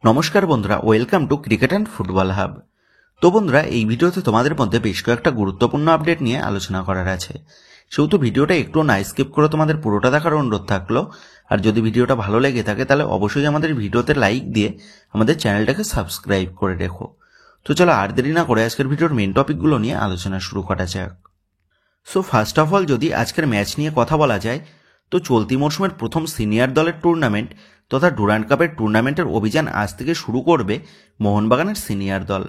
নমস্কার বন্ধুরা, welcome to cricket and football hub. তো বন্ধুরা, এই ভিডিওতে তোমাদের মধ্যে বেশ কয়েকটা গুরুত্বপূর্ণ আপডেট নিয়ে আলোচনা করার আছে। সেহেতু ভিডিওটা একটু না স্কিপ করে তোমাদের পুরোটা দেখার অনুরোধ থাকলো। আর যদি ভিডিওটা ভালো লেগে থাকে তাহলে অবশ্যই আমাদের ভিডিওতে লাইক দিয়ে আমাদের চ্যানেলটাকে সাবস্ক্রাইব করে রেখো। তো চলো আর দেরি না করে আজকের ভিডিওর মেন টপিকগুলো নিয়ে আলোচনা শুরু করা যাক। সো ফার্স্ট অফ অল যদি আজকের ম্যাচ নিয়ে কথা বলা যায়, তো চলতি মরশুমের প্রথম সিনিয়র দলের টুর্নামেন্ট তথা ডুরান্ড কাপের টুর্নামেন্টের অভিযান আজ থেকে শুরু করবে মোহনবাগানের সিনিয়র দল।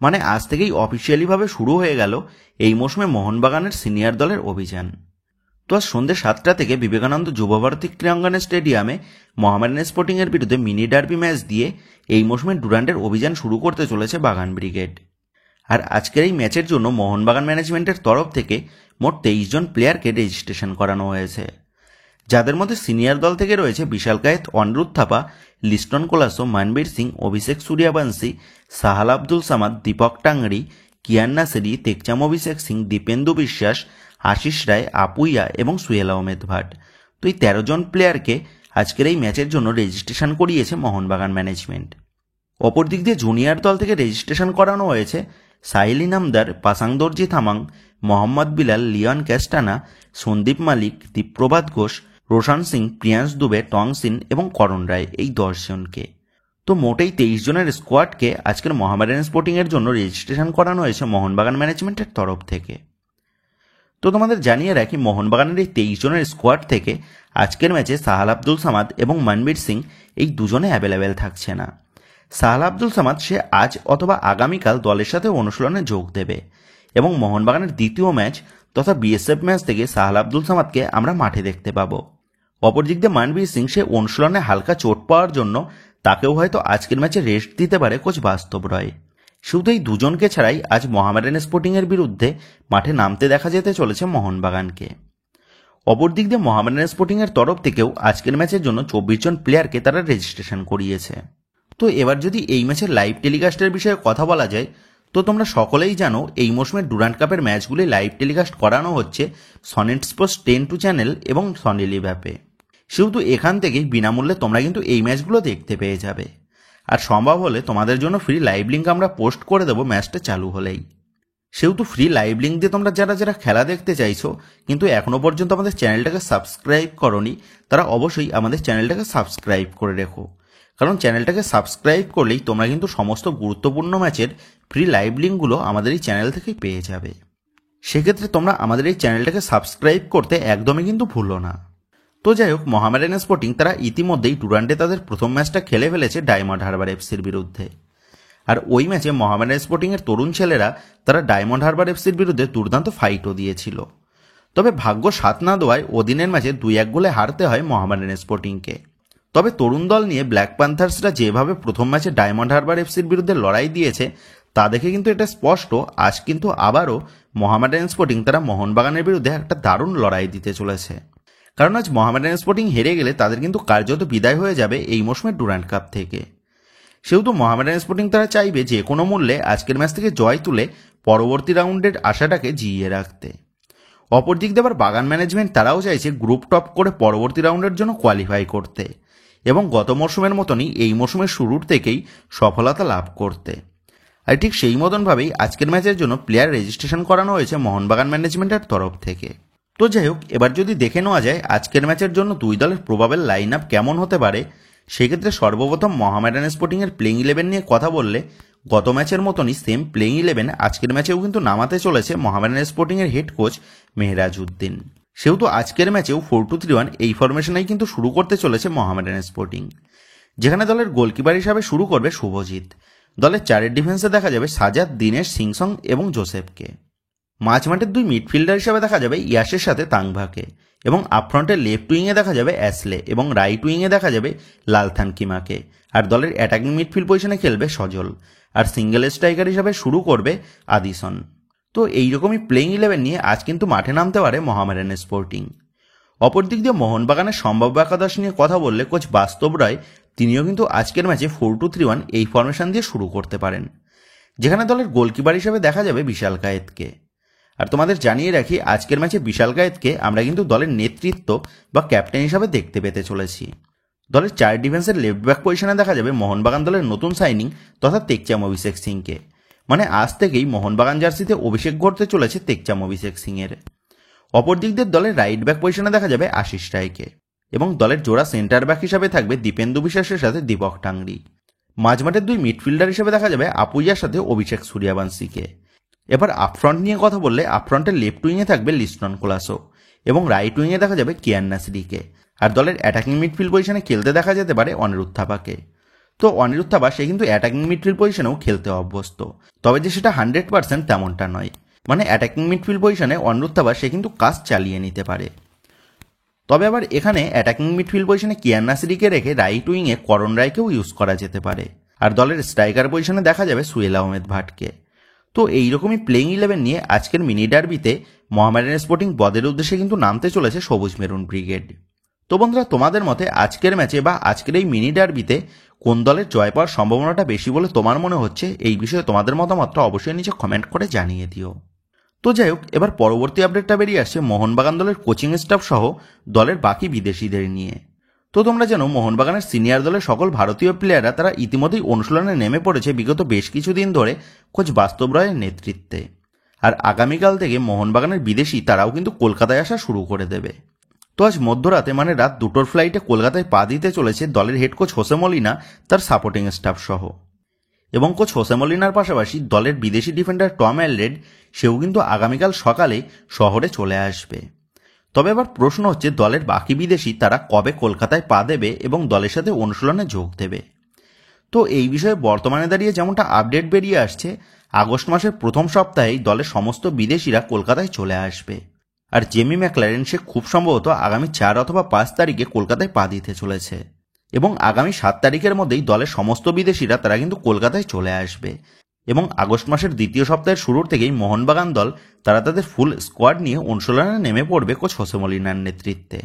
মানে আজ থেকেই অফিসিয়ালিভাবে শুরু হয়ে গেল এই মৌসুমে মোহনবাগানের সিনিয়র দলের অভিযান। তো আজ সন্ধ্যে 7টা থেকে বিবেকানন্দ যুবভারতী ক্রীড়াঙ্গনের স্টেডিয়ামে মোহামেডান স্পোর্টিংয়ের বিরুদ্ধে মিনি ডার্বি ম্যাচ দিয়ে এই মৌসুমে ডুরান্ডের অভিযান শুরু করতে চলেছে বাগান ব্রিগেড। আর আজকের এই ম্যাচের জন্য মোহনবাগান ম্যানেজমেন্টের তরফ থেকে মোট 23 জন প্লেয়ারকে রেজিস্ট্রেশন করানো হয়েছে, যাদের মধ্যে সিনিয়র দল থেকে রয়েছে বিশাল কায়েত, অনিরুদ্ধ থাপা, লিস্টন কোলাসো, মনবীর সিং, অভিষেক সূর্যবংশী, সাহাল আব্দুল সামাদ, দীপক টাংরি, কিয়ান নাসেরি, তেকচাম অভিষেক সিং, দীপেন্দু বিশ্বাস, আশিস রায়, আপুইয়া এবং সুহেল আহমেদ ভাট। তো এই 13 জন প্লেয়ারকে আজকের এই ম্যাচের জন্য রেজিস্ট্রেশন করিয়েছে মোহনবাগান ম্যানেজমেন্ট। অপর দিক দিয়ে জুনিয়র দল থেকে রেজিস্ট্রেশন করানো হয়েছে সাহিল ইনামদার, পাসাং দর্জি থামাং, মোহাম্মদ বিলাল, লিওন ক্যাস্টানা, সন্দীপ মালিক, দীপ্রভাত ঘোষ, রোশান সিং, প্রিয়াংশ দুবে, টং সিন এবং করণ রায়, এই 10 জনকে। তো মোটেই 23 জনের স্কোয়াডকে আজকের মোহামেডান স্পোর্টিংয়ের জন্য রেজিস্ট্রেশন করানো হয়েছে মোহনবাগান ম্যানেজমেন্টের তরফ থেকে। তো তোমাদের জানিয়ে রাখি, মোহনবাগানের এই 23 জনের স্কোয়াড থেকে আজকের ম্যাচে সাহাল আব্দুল সামাদ এবং মনবীর সিং এই দুজনে অ্যাভেলেবেল থাকছে না। সাহাল আব্দুল সামাদ সে আজ অথবা আগামীকাল দলের সাথে অনুশীলনে যোগ দেবে এবং মোহনবাগানের দ্বিতীয় ম্যাচ তথা বিএসএফ ম্যাচ থেকে সাহাল আব্দুল সামাদকে আমরা মাঠে দেখতে পাবো। অপরদিক দিয়ে মনবীর সিং সে অনুশীলনে হালকা চোট পাওয়ার জন্য তাকেও হয়তো আজকের ম্যাচে রেস্ট দিতে পারে কোচ বাস্তব রয়। শুধু এই দুজনকে ছাড়াই আজ মোহামেডান স্পোর্টিংয়ের বিরুদ্ধে মাঠে নামতে দেখা যেতে চলেছে মোহনবাগানকে। অপরদিক দিয়ে মোহামেডান স্পোর্টিংয়ের তরফ থেকেও আজকের ম্যাচের জন্য 24 জন প্লেয়ারকে তারা রেজিস্ট্রেশন করিয়েছে। তো এবার যদি এই ম্যাচের লাইভ টেলিকাস্টের বিষয়ে কথা বলা যায়, তো তোমরা সকলেই জানো এই মৌসুমের ডুরান্ড কাপের ম্যাচগুলি লাইভ টেলিকাস্ট করানো হচ্ছে সনেট স্পোর্টস 10 চ্যানেল এবং সনি লিভ অ্যাপে। সেহেতু এখান থেকেই বিনামূল্যে তোমরা কিন্তু এই ম্যাচগুলো দেখতে পেয়ে যাবে। আর সম্ভব হলে তোমাদের জন্য ফ্রি লাইভ লিঙ্ক আমরা পোস্ট করে দেবো ম্যাচটা চালু হলেই। সেহেতু ফ্রি লাইভ লিঙ্ক দিয়ে তোমরা যারা খেলা দেখতে চাইছো কিন্তু এখনও পর্যন্ত আমাদের চ্যানেলটাকে সাবস্ক্রাইব করোনি, তারা অবশ্যই আমাদের চ্যানেলটাকে সাবস্ক্রাইব করে রেখো। কারণ চ্যানেলটাকে সাবস্ক্রাইব করলেই তোমরা কিন্তু সমস্ত গুরুত্বপূর্ণ ম্যাচের ফ্রি লাইভ লিঙ্কগুলো আমাদের এই চ্যানেল থেকেই পেয়ে যাবে। সেক্ষেত্রে তোমরা আমাদের এই চ্যানেলটাকে সাবস্ক্রাইব করতে একদমই কিন্তু ভুলো না। তো যাই হোক, মোহামেডান স্পোর্টিং তারা ইতিমধ্যেই ডুরান্ডে তাদের প্রথম ম্যাচটা খেলে ফেলেছে ডায়মন্ড হারবার এফসির বিরুদ্ধে। আর ওই ম্যাচে মোহামেডান স্পোর্টিংয়ের তরুণ ছেলেরা তারা ডায়মন্ড হারবার এফসির বিরুদ্ধে দুর্দান্ত ফাইটও দিয়েছিল। তবে ভাগ্য সাথ না দেওয়ায় ওদিনের ম্যাচে 2-1 গোলে হারতে হয় মোহামেডান স্পোর্টিংকে। তবে তরুণ দল নিয়ে ব্ল্যাক প্যান্থার্সরা যেভাবে প্রথম ম্যাচে ডায়মন্ড হারবার এফসির বিরুদ্ধে লড়াই দিয়েছে তা দেখে কিন্তু এটা স্পষ্ট আজ কিন্তু আবারও মোহামেডান স্পোর্টিং তারা মোহনবাগানের বিরুদ্ধে একটা দারুণ লড়াই দিতে চলেছে। কারণ আজ মোহামেডান স্পোর্টিং হেরে গেলে তাদের কিন্তু কার্যত বিদায় হয়ে যাবে এই মৌসুমের ডুরান্ড কাপ থেকে। সেহেতু মোহামেডান স্পোর্টিং তারা চাইবে যে কোনো মূল্যে আজকের ম্যাচ থেকে জয় তুলে পরবর্তী রাউন্ডের আশাটাকে জিইয়ে রাখতে। অপরদিক দিয়ে আবার বাগান ম্যানেজমেন্ট তারাও চাইছে গ্রুপ টপ করে পরবর্তী রাউন্ডের জন্য কোয়ালিফাই করতে এবং গত মরশুমের মতনই এই মরশুমের শুরুর থেকেই সফলতা লাভ করতে। আর ঠিক সেই মতনভাবেই আজকের ম্যাচের জন্য প্লেয়ার রেজিস্ট্রেশন করানো হয়েছে মোহনবাগান ম্যানেজমেন্টের তরফ থেকে। তো যাই হোক, এবার যদি দেখে নেওয়া যায় আজকের ম্যাচের জন্য দুই দলের প্রবাবেল লাইন আপ কেমন হতে পারে, সেক্ষেত্রে সর্বপ্রথম মোহামেডান স্পোর্টিংয়ের প্লেইং 11 নিয়ে কথা বললে গত ম্যাচের মতনই সেম প্লেইং 11 আজকের ম্যাচেও কিন্তু নামাতে চলেছে মোহামেডান স্পোর্টিংয়ের হেড কোচ মেহরাজ উদ্দিন। সেহেতু আজকের ম্যাচেও 4-2-3-1 এই ফরমেশনেই কিন্তু শুরু করতে চলেছে মোহামেডান স্পোর্টিং, যেখানে দলের গোলকিপার হিসাবে শুরু করবে শুভজিৎ। দলের চারের ডিফেন্সে দেখা যাবে সাজাদ, দীনেশ, সিংসং এবং জোসেফকে। মাঝমাঠের দুই মিডফিল্ডার হিসাবে দেখা যাবে ইয়াসের সাথে তাংভাকে এবং আপফ্রন্টের লেফট উইংয়ে দেখা যাবে অ্যাসলে এবং রাইট উইংয়ে দেখা যাবে লালথান কিমাকে। আর দলের অ্যাটাকিং মিডফিল্ড পজিশনে খেলবে সজল আর সিঙ্গেল স্ট্রাইকার হিসাবে শুরু করবে আদিসন। তো এইরকমই প্লেইং 11 নিয়ে আজ কিন্তু মাঠে নামতে পারে মোহামেডান স্পোর্টিং। অপরদিক দিয়ে মোহনবাগানের সম্ভাব্য একাদশ নিয়ে কথা বললে কোচ বাস্তব রায় তিনিও কিন্তু আজকের ম্যাচে 4-2-3-1 এই ফরমেশন দিয়ে শুরু করতে পারেন, যেখানে দলের গোলকিপার হিসাবে দেখা যাবে বিশাল কায়েতকে। আর তোমাদের জানিয়ে রাখি আজকের ম্যাচে বিশাল কায়েতকে আমরা কিন্তু দলের নেতৃত্ব বা ক্যাপ্টেন হিসাবে দেখতে পেতে চলেছি। দলের 4 ডিফেন্সের লেফট ব্যাক পজিশনে দেখা যাবে মোহনবাগান দলের নতুন সাইনিং তথা তেকচাম অভিষেক সিংকে। মানে আজ থেকেই মোহনবাগান জার্সিতে অভিষেক ঘটতে চলেছে তেকচাম অভিষেক সিংয়ের। অপর দিক দিয়ে দলের রাইট ব্যাক পজিশনে দেখা যাবে আশিস রায়কে এবং দলের জোড়া সেন্টার ব্যাক হিসাবে থাকবে দীপেন্দু বিশ্বাসের সাথে দীপক টাংরি। মাঝমাঠের 2 মিডফিল্ডার হিসেবে দেখা যাবে আপুইয়ার সাথে অভিষেক সূর্যবংশীকে। এবার আপফ্রন্ট নিয়ে কথা বললে আপফ্রন্টের লেফট উইংয়ে থাকবে লিস্টন কোলাসো এবং রাইট উইংয়ে দেখা যাবে কিয়ান নাসিরিকে। আর দলের অ্যাটাকিং মিডফিল্ড পজিশনে খেলতে দেখা যেতে পারে অনিরুদ্ধ থাপাকে। তো অনিরুদ্ধ থাপা সে কিন্তু অ্যাটাকিং মিডফিল্ড পজিশনেও খেলতে অভ্যস্ত, তবে যে সেটা 100% তেমনটা নয়। মানে অ্যাটাকিং মিডফিল্ড পজিশনে অনিরুদ্ধ থাপা সে কিন্তু কাজ চালিয়ে নিতে পারে। তবে আবার এখানে অ্যাটাকিং মিডফিল্ড পজিশনে কিয়ান নাসিরিকে রেখে রাইট উইংয়ে করণ রায়কেও ইউজ করা যেতে পারে। আর দলের স্ট্রাইকার পজিশনে দেখা যাবে সুহেল আহমেদ ভাটকে। তো এইরকমই প্লেইং 11 নিয়ে আজকের মিনি ডার্বিতে মোহামেডান স্পোর্টিং বদের উদ্দেশ্যে কিন্তু নামতে চলেছে সবুজ মেরুন ব্রিগেড। তো বন্ধুরা, তোমাদের মতে আজকের ম্যাচে বা আজকের এই মিনি ডার্বিতে কোন দলের জয় পাওয়ার সম্ভাবনাটা বেশি বলে তোমার মনে হচ্ছে, এই বিষয়ে তোমাদের মতামতটা অবশ্যই নিচে কমেন্ট করে জানিয়ে দিও। তো যাই হোক, এবার পরবর্তী আপডেটটা বেরিয়ে আসছে মোহনবাগান দলের কোচিং স্টাফ সহ দলের বাকি বিদেশিদের নিয়ে। তো তোমরা জানো মোহনবাগানের সিনিয়র দলের সকল ভারতীয় প্লেয়াররা তারা ইতিমধ্যেই অনুশীলনে নেমে পড়েছে বিগত বেশ কিছুদিন ধরে কোচ বাস্তব রায়ের নেতৃত্বে। আর আগামীকাল থেকে মোহনবাগানের বিদেশি তারাও কিন্তু কলকাতায় আসা শুরু করে দেবে। তো আজ মধ্যরাতে মানে রাত 2টোর ফ্লাইটে কলকাতায় পা দিতে চলেছে দলের হেড কোচ হোসে মলিনা তার সাপোর্টিং স্টাফ সহ। এবং কোচ হোসে মলিনার পাশাপাশি দলের বিদেশি ডিফেন্ডার টম অ্যালরেড সেও কিন্তু আগামীকাল সকালে শহরে চলে আসবে। তবে এবার প্রশ্ন হচ্ছে দলের বাকি বিদেশি তারা কবে কলকাতায় পা দেবে এবং দলের সাথে অনুশীলনে যোগ দেবে। তো এই বিষয়ে বর্তমানে দাঁড়িয়ে যেমনটা আপডেট বেরিয়ে আসছে, আগস্ট মাসের প্রথম সপ্তাহেই দলের সমস্ত বিদেশিরা কলকাতায় চলে আসবে। আর জেমি ম্যাকলারেন সে খুব সম্ভবত আগামী 4 অথবা 5 তারিখে কলকাতায় পা দিতে চলেছে এবং আগামী 7 তারিখের মধ্যেই দলের সমস্ত বিদেশিরা তারা কিন্তু কলকাতায় চলে আসবে। এবং আগস্ট মাসের দ্বিতীয় সপ্তাহের শুরুর থেকেই মোহনবাগান দল তারা তাদের ফুল স্কোয়াড নিয়ে অনুশীলনে নেমে পড়বে কোচ হোসে মলিনার নেতৃত্বে।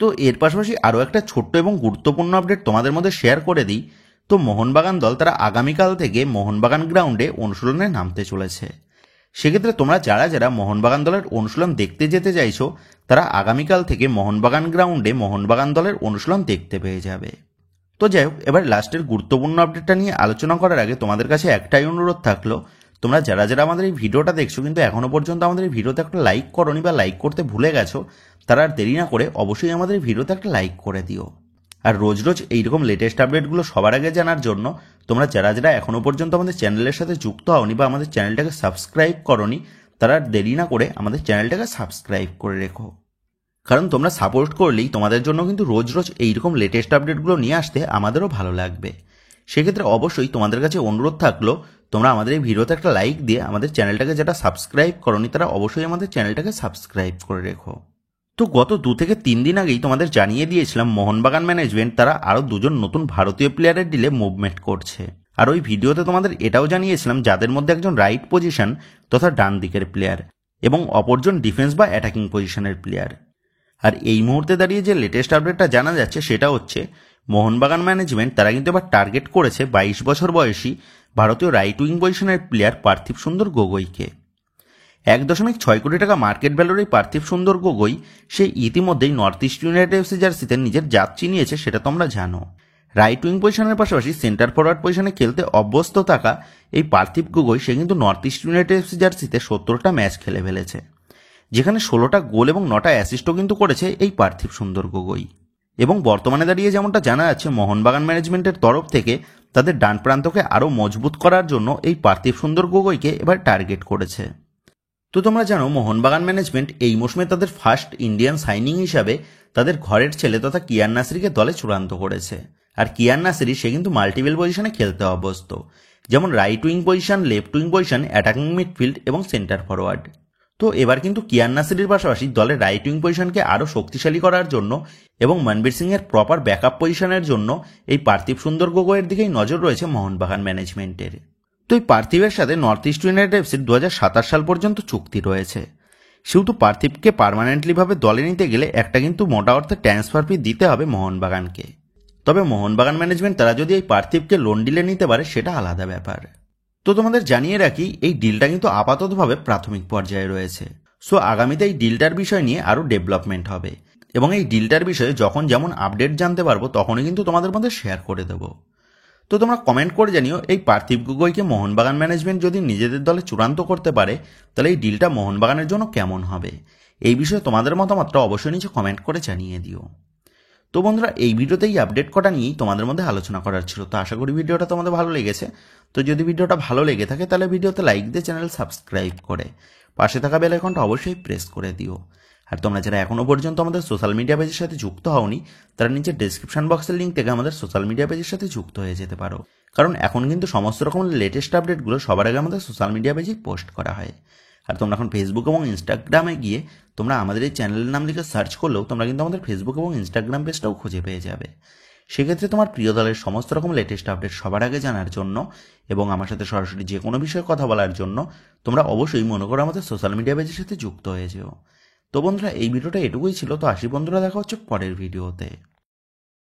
তো এর পাশাপাশি আরও একটা ছোট্ট এবং গুরুত্বপূর্ণ আপডেট তোমাদের মধ্যে শেয়ার করে দিই। তো মোহনবাগান দল তারা আগামীকাল থেকে মোহনবাগান গ্রাউন্ডে অনুশীলনে নামতে চলেছে। সেক্ষেত্রে তোমরা যারা যারা মোহনবাগান দলের অনুশীলন দেখতে যেতে চাইছো তারা আগামীকাল থেকে মোহনবাগান গ্রাউন্ডে মোহনবাগান দলের অনুশীলন দেখতে পেয়ে যাবে। তো যাই হোক, এবার লাস্টের গুরুত্বপূর্ণ আপডেটটা নিয়ে আলোচনা করার আগে তোমাদের কাছে একটাই অনুরোধ থাকলো, তোমরা যারা যারা আমাদের এই ভিডিওটা দেখছো কিন্তু এখনো পর্যন্ত আমাদের এই ভিডিওতে একটা লাইক করোনি বা লাইক করতে ভুলে গেছো, তারা আর দেরি না করে অবশ্যই আমাদের এই ভিডিওতে একটা লাইক করে দিও। আর রোজ রোজ এইরকম লেটেস্ট আপডেটগুলো সবার আগে জানার জন্য তোমরা যারা যারা এখনো পর্যন্ত আমাদের চ্যানেলের সাথে যুক্ত হওনি বা আমাদের চ্যানেলটাকে সাবস্ক্রাইব করোনি, তারা আর দেরি না করে আমাদের চ্যানেলটাকে সাবস্ক্রাইব করে রেখো। কারণ তোমরা সাপোর্ট করলেই তোমাদের জন্য কিন্তু রোজ রোজ এইরকম লেটেস্ট আপডেটগুলো নিয়ে আসতে আমাদেরও ভালো লাগবে। সেক্ষেত্রে অবশ্যই তোমাদের কাছে অনুরোধ থাকলো, তোমরা আমাদের এই ভিডিওতে একটা লাইক দিয়ে আমাদের চ্যানেলটাকে যারা সাবস্ক্রাইব করোনি তারা অবশ্যই আমাদের চ্যানেলটাকে সাবস্ক্রাইব করে রেখো। তো গত 2 থেকে 3 দিন আগেই তোমাদের জানিয়ে দিয়েছিলাম মোহনবাগান ম্যানেজমেন্ট তারা আরও 2 জন নতুন ভারতীয় প্লেয়ারের ডিলে মুভমেন্ট করছে। আর ওই ভিডিওতে তোমাদের এটাও জানিয়েছিলাম যাদের মধ্যে একজন রাইট পজিশন তথা ডান দিকের প্লেয়ার এবং অপরজন ডিফেন্স বা অ্যাটাকিং পজিশনের প্লেয়ার। আর এই মুহূর্তে দাঁড়িয়ে যে লেটেস্ট আপডেটটা জানা যাচ্ছে সেটা হচ্ছে মোহনবাগান ম্যানেজমেন্ট তারা কিন্তু এবার টার্গেট করেছে 22 বছর বয়সী ভারতীয় রাইট উইং পজিশনের প্লেয়ার পার্থিব সুন্দর গগৈকে। 1.6 কোটি টাকা মার্কেট ভ্যালুর এই পার্থিব সুন্দর গগৈ সে ইতিমধ্যেই নর্থ ইস্ট ইউনাইটেড এফসি জার্সিতে নিজের জাত চিনিয়েছে, সেটা তোমরা জানো। রাইট উইং পজিশনের পাশাপাশি সেন্টার ফরওয়ার্ড পজিশনে খেলতে অভ্যস্ত থাকা এই পার্থিব গগৈ সে কিন্তু নর্থ ইস্ট ইউনাইটেড এফসি জার্সিতে 70টা ম্যাচ খেলে ফেলেছে, যেখানে 16টা গোল এবং 9টা অ্যাসিস্টও কিন্তু করেছে এই পার্থিব সুন্দর গগৈ। এবং বর্তমানে দাঁড়িয়ে যেমনটা জানা যাচ্ছে মোহনবাগান ম্যানেজমেন্টের তরফ থেকে তাদের ডান প্রান্তকে আরও মজবুত করার জন্য এই পার্থিব সুন্দর গগৈকে এবার টার্গেট করেছে। তো তোমরা জানো মোহনবাগান ম্যানেজমেন্ট এই মৌসুমে তাদের ফার্স্ট ইন্ডিয়ান সাইনিং হিসাবে তাদের ঘরের ছেলে তথা কিয়ান নাসিরিকে দলে চূড়ান্ত করেছে। আর কিয়ান নাসিরি সে কিন্তু মাল্টিপল পজিশনে খেলতে অভ্যস্ত, যেমন right wing position, left wing position, attacking midfield এবং সেন্টার ফরওয়ার্ড। তো এবার কিন্তু কিয়ান নাসিরির পাশাপাশি দলের রাইট উইং পজিশনকে আরও শক্তিশালী করার জন্য এবং মনবীর সিং এর প্রপার ব্যাকআপ পজিশনের জন্য এই পার্থিব সুন্দর গগৈয়ের দিকেই নজর রয়েছে মোহনবাগান ম্যানেজমেন্টের। তো এই পার্থিবের সাথে নর্থ ইস্ট ইউনাইটেড এফসির 2027 সাল পর্যন্ত চুক্তি রয়েছে। সেহেতু পার্থিবকে পার্মানেন্টলিভাবে দলে নিতে গেলে একটা কিন্তু মোটা অর্থে ট্রান্সফার ফি দিতে হবে মোহনবাগানকে। তবে মোহনবাগান ম্যানেজমেন্ট তারা যদি এই পার্থিবকে লোন ডিলে নিতে পারে সেটা আলাদা ব্যাপার। তো তোমাদের জানিয়ে রাখি এই ডিলটা কিন্তু আপাততভাবে প্রাথমিক পর্যায়ে রয়েছে। সো আগামীতে এই ডিলটার বিষয় নিয়ে আরও ডেভেলপমেন্ট হবে। এবং এই ডিলটার বিষয়ে যখন যেমন আপডেট জানতে পারবো তখনই কিন্তু তোমাদের মধ্যে শেয়ার করে দেবো। তো তোমরা কমেন্ট করে জানিও এই পার্থিব গগৈকে মোহনবাগান ম্যানেজমেন্ট যদি নিজেদের দলে চূড়ান্ত করতে পারে তাহলে এই ডিলটা মোহনবাগানের জন্য কেমন হবে। এই বিষয়ে তোমাদের মতামতটা অবশ্যই নিচে কমেন্ট করে জানিয়ে দিও। তো বন্ধুরা, এই ভিডিওতে এই আপডেট কটা নিয়েই তোমাদের মধ্যে আলোচনা করার ছিল। তো আশা করি ভিডিওটা তোমাদের ভালো লেগেছে। তো যদি ভিডিওটা ভালো লেগে থাকে তাহলে ভিডিওতে লাইক দিয়ে চ্যানেল সাবস্ক্রাইব করে পাশে থাকা বেল আইকনটা অবশ্যই প্রেস করে দিও। আর তোমরা যারা এখনও পর্যন্ত আমাদের সোশ্যাল মিডিয়া পেজের সাথে যুক্ত হওনি তারা নিচে ডেসক্রিপশন বক্সের লিঙ্ক থেকে আমাদের সোশ্যাল মিডিয়া পেজের সাথে যুক্ত হয়ে যেতে পারো, কারণ এখন কিন্তু সমস্ত রকম লেটেস্ট আপডেটগুলো সবার আগে আমাদের সোশ্যাল মিডিয়া পেজেই পোস্ট করা হয়। আর তোমরা এখন ফেসবুক এবং ইনস্টাগ্রামে গিয়ে তোমরা আমাদের এই চ্যানেলের নাম লিখে সার্চ করলেও তোমরা কিন্তু আমাদের ফেসবুক এবং ইনস্টাগ্রাম পেজটাও খুঁজে পেয়ে যাবে। সেক্ষেত্রে তোমার প্রিয় দলের সমস্ত রকম লেটেস্ট আপডেট সবার আগে জানার জন্য এবং আমার সাথে সরাসরি যে কোনো বিষয়ে কথা বলার জন্য তোমরা অবশ্যই মনে করো আমাদের সোশ্যাল মিডিয়া পেজের সাথে যুক্ত হয়ে যেও। তো বন্ধুরা, এই ভিডিওটা এটুকুই ছিল। তো আসি বন্ধুরা, দেখা হচ্ছে পরের ভিডিওতে।